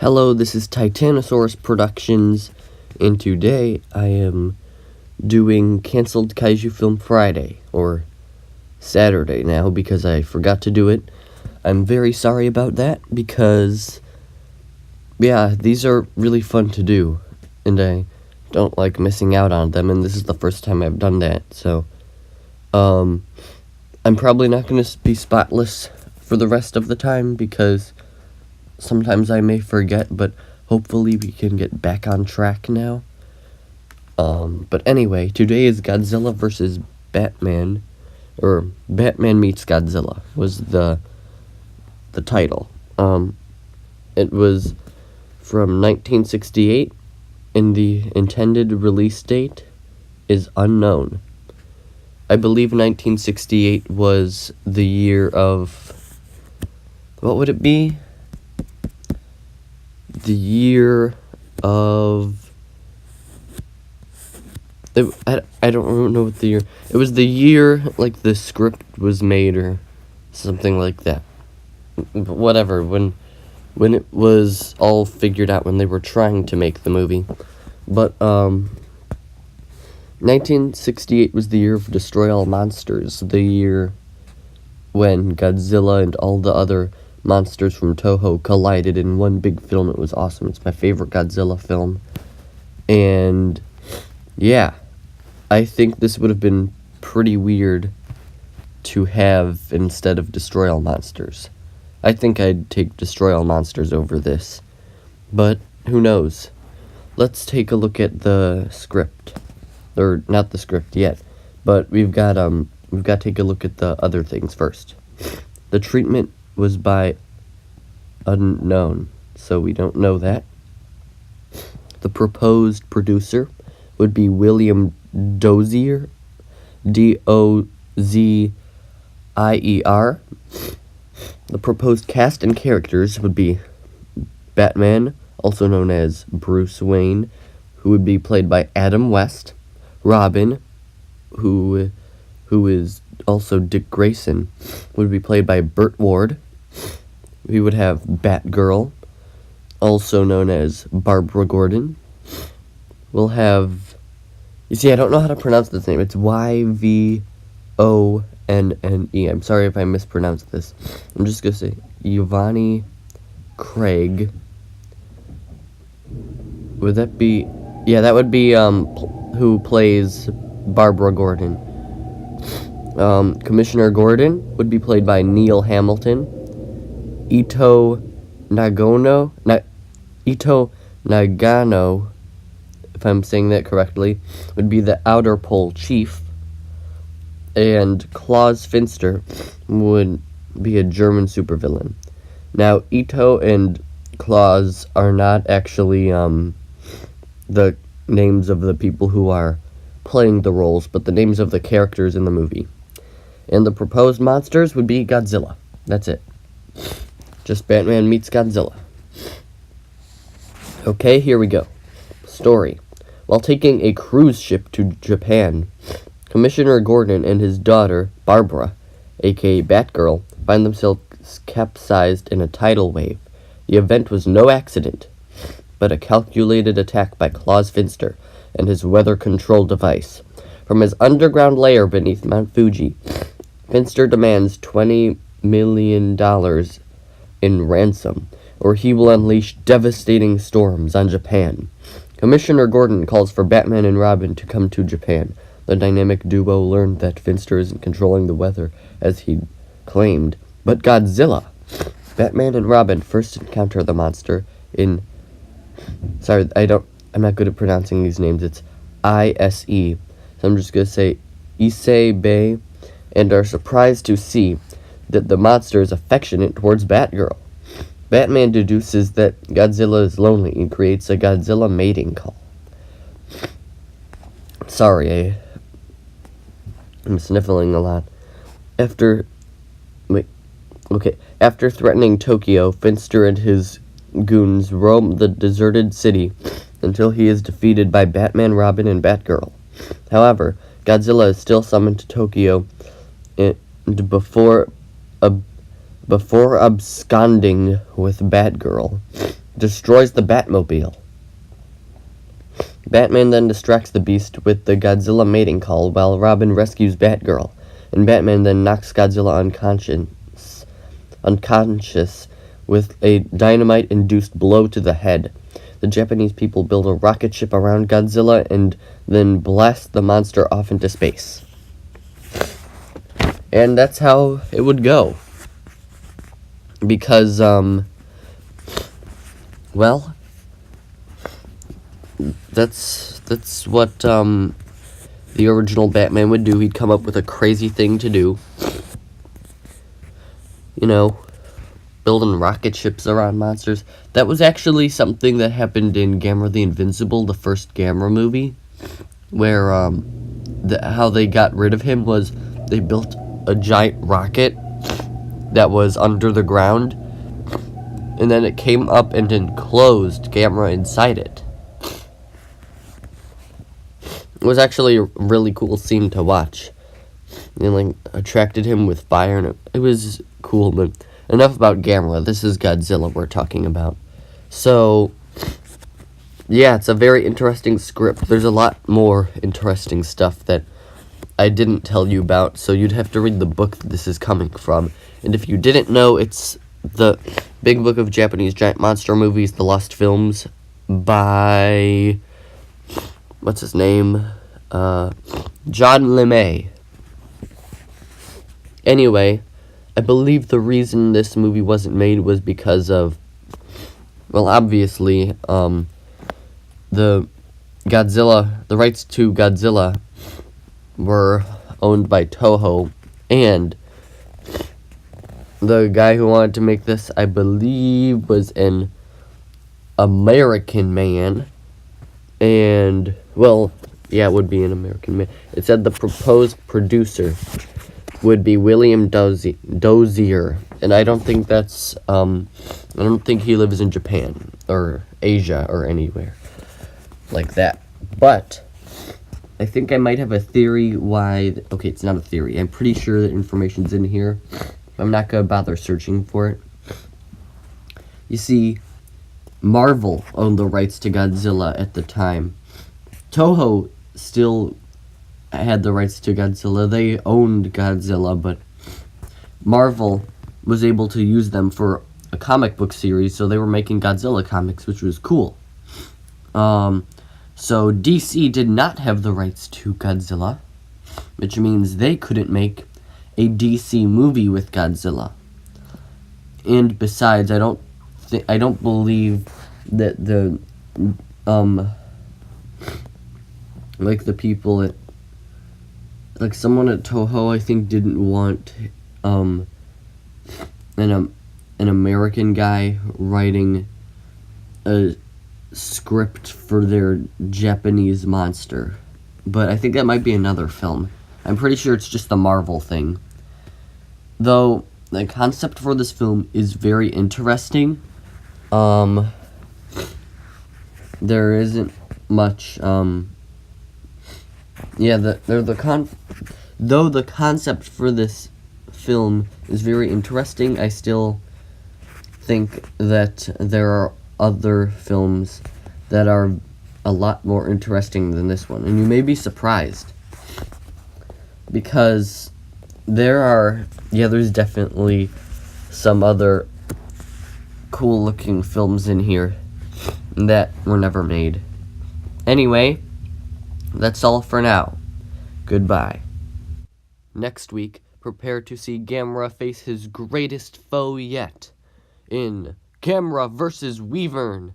Hello, this is Titanosaurus Productions, and today I am doing Canceled Kaiju Film Friday, or Saturday now, because I forgot to do it. I'm very sorry about that, because, yeah, these are really fun to do, and I don't like missing out on them, and this is the first time I've done that, so, I'm probably not going to be spotless for the rest of the time, because sometimes I may forget, but hopefully we can get back on track now. But anyway, today is Godzilla vs. Batman, or Batman meets Godzilla was the title. It was from 1968, and the intended release date is unknown. I believe 1968 was the year of, what would it be? The year of, I don't know what the year, it was the year, like, the script was made, or something like that. But whatever, when it was all figured out, when they were trying to make the movie. But, 1968 was the year of Destroy All Monsters, the year when Godzilla and all the other monsters from Toho collided in one big film. It was awesome. It's my favorite Godzilla film. And yeah, I think this would have been pretty weird to have instead of Destroy All Monsters. I think I'd take Destroy All Monsters over this, but who knows? Let's take a look at the script, or not the script yet, but we've got to take a look at the other things first. The treatment was by unknown, so we don't know that. The proposed producer would be William Dozier, Dozier. The proposed cast and characters would be Batman, also known as Bruce Wayne, who would be played by Adam West. Robin, who is also Dick Grayson, would be played by Burt Ward. We would have Batgirl, also known as Barbara Gordon. We'll have, you see, I don't know how to pronounce this name. It's Yvonne. I'm sorry if I mispronounced this. I'm just going to say Yvonne Craig. Would that be, yeah, that would be who plays Barbara Gordon. Commissioner Gordon would be played by Neil Hamilton. Ito Nagano, if I'm saying that correctly, would be the Outer Pole Chief. And Klaus Finster would be a German supervillain. Now, Ito and Klaus are not actually the names of the people who are playing the roles, but the names of the characters in the movie. And the proposed monsters would be Godzilla. That's it. Just Batman meets Godzilla. Okay, here we go. Story. While taking a cruise ship to Japan, Commissioner Gordon and his daughter, Barbara, aka Batgirl, find themselves capsized in a tidal wave. The event was no accident, but a calculated attack by Klaus Finster and his weather control device. From his underground lair beneath Mount Fuji, Finster demands $20 million in ransom, or he will unleash devastating storms on Japan. Commissioner Gordon calls for Batman and Robin to come to Japan. The dynamic duo learned that Finster isn't controlling the weather as he claimed, but Godzilla. Batman and Robin first encounter the monster in, I'm not good at pronouncing these names. It's ISE. So I'm just going to say Issei Bay, and are surprised to see that the monster is affectionate towards Batgirl. Batman deduces that Godzilla is lonely and creates a Godzilla mating call. Sorry, I'm sniffling a lot. After threatening Tokyo, Finster and his goons roam the deserted city until he is defeated by Batman, Robin, and Batgirl. However, Godzilla is still summoned to Tokyo and before absconding with Batgirl, destroys the Batmobile. Batman then distracts the Beast with the Godzilla mating call while Robin rescues Batgirl, and Batman then knocks Godzilla unconscious with a dynamite-induced blow to the head. The Japanese people build a rocket ship around Godzilla and then blast the monster off into space. And that's how it would go. Because, well, that's what the original Batman would do. He'd come up with a crazy thing to do. You know, building rocket ships around monsters. That was actually something that happened in Gamera the Invincible, the first Gamera movie, where how they got rid of him was they built a giant rocket that was under the ground, and then it came up and enclosed Gamera inside it. It was actually a really cool scene to watch. It attracted him with fire, and it was cool. But enough about Gamera. This is Godzilla we're talking about. So, yeah, it's a very interesting script. There's a lot more interesting stuff that I didn't tell you about, so you'd have to read the book that this is coming from. And if you didn't know, it's the Big Book of Japanese Giant Monster Movies, The Lost Films, by, what's his name? John LeMay. Anyway, I believe the reason this movie wasn't made was because of, well, obviously, the rights to Godzilla were owned by Toho, and the guy who wanted to make this, I believe, was an American man, and, well, yeah, it would be an American man. It said the proposed producer would be William Dozier, and I don't think that's, I don't think he lives in Japan, or Asia, or anywhere like that, but I think I might have a theory why, okay, it's not a theory, I'm pretty sure that information's in here, I'm not gonna bother searching for it. You see, Marvel owned the rights to Godzilla at the time. Toho still had the rights to Godzilla. They owned Godzilla, but Marvel was able to use them for a comic book series, so they were making Godzilla comics, which was cool. So DC did not have the rights to Godzilla, which means they couldn't make a DC movie with Godzilla. And besides, I don't believe that the the people at, someone at Toho, I think, didn't want an American guy writing a script for their Japanese monster. But I think that might be another film. I'm pretty sure it's just the Marvel thing. Though, the concept for this film is very interesting. There isn't much, though the concept for this film is very interesting, I still think that there are other films that are a lot more interesting than this one, and you may be surprised, because there's definitely some other cool looking films in here that were never made. Anyway, that's all for now. Goodbye. Next week, prepare to see Gamera face his greatest foe yet in Gamera vs. Wyvern.